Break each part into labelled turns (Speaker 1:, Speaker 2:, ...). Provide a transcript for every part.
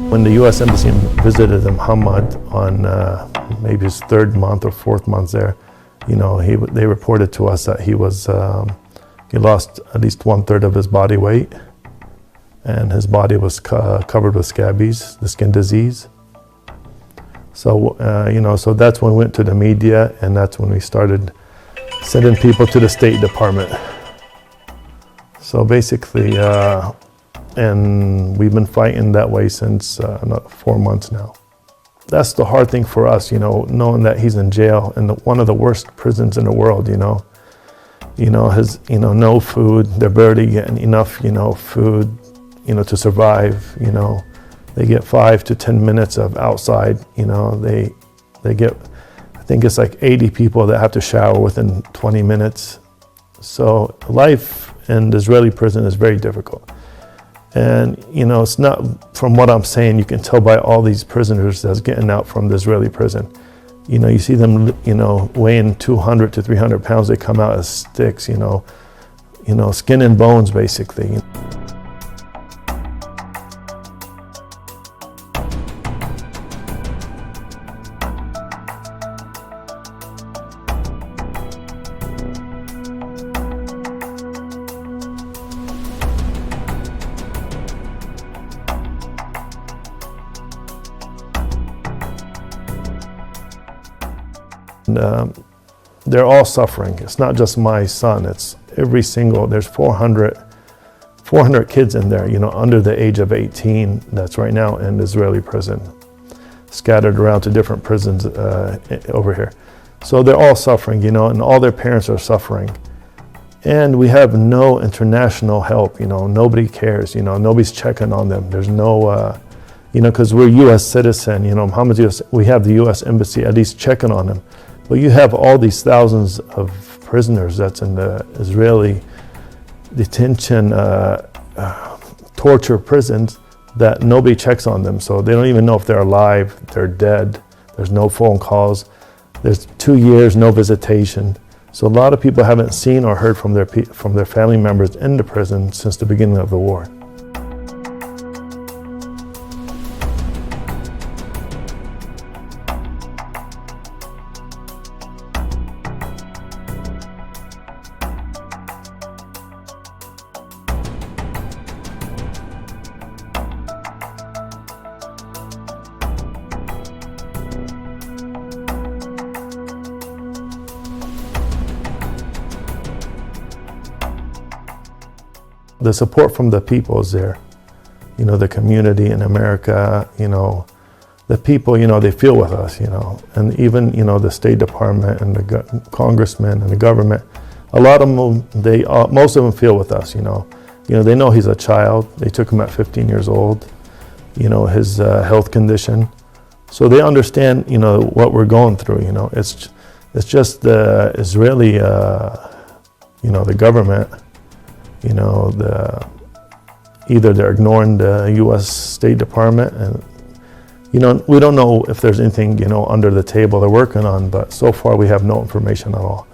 Speaker 1: When the U.S. Embassy visited Mohammad on maybe his third month or fourth month there, they reported to us that he lost at least 1/3 of his body weight, and his body was covered with scabies, the skin disease. So, so that's when we went to the media, and that's when we started sending people to the State Department. So basically, and we've been fighting that way since 4 months now. That's the hard thing for us, knowing that he's in jail in one of the worst prisons in the world, his, no food, they're barely getting enough, food, to survive, They get 5 to 10 minutes of outside, they get, I think it's like 80 people that have to shower within 20 minutes. So life in the Israeli prison is very difficult. And, it's not, from what I'm saying, you can tell by all these prisoners that's getting out from the Israeli prison. You see them, weighing 200 to 300 pounds, they come out as sticks, skin and bones, basically. And, they're all suffering. It's not just my son, it's there's 400 kids in there, under the age of 18 that's right now in Israeli prison, scattered around to different prisons over here. So they're all suffering, and all their parents are suffering. And we have no international help, nobody cares, nobody's checking on them. There's no, because we're U.S. citizen, Mohammed's U.S., we have the U.S. Embassy at least checking on them. But you have all these thousands of prisoners that's in the Israeli detention, torture prisons that nobody checks on them. So they don't even know if they're alive, they're dead. There's no phone calls. There's 2 years, no visitation. So a lot of people haven't seen or heard from their family members in the prison since the beginning of the war. The support from the people is there, the community in America, the people, they feel with us, and even, the State Department and the congressmen and the government, a lot of them, most of them feel with us, they know he's a child. They took him at 15 years old, his health condition. So they understand, what we're going through, it's just the Israeli, the government, either they're ignoring the U.S. State Department, and we don't know if there's anything under the table they're working on, but so far we have no information at all.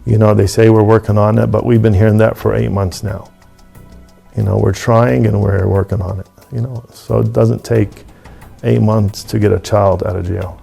Speaker 1: They say we're working on it, but we've been hearing that for 8 months now. We're trying and we're working on it. So it doesn't take 8 months to get a child out of jail.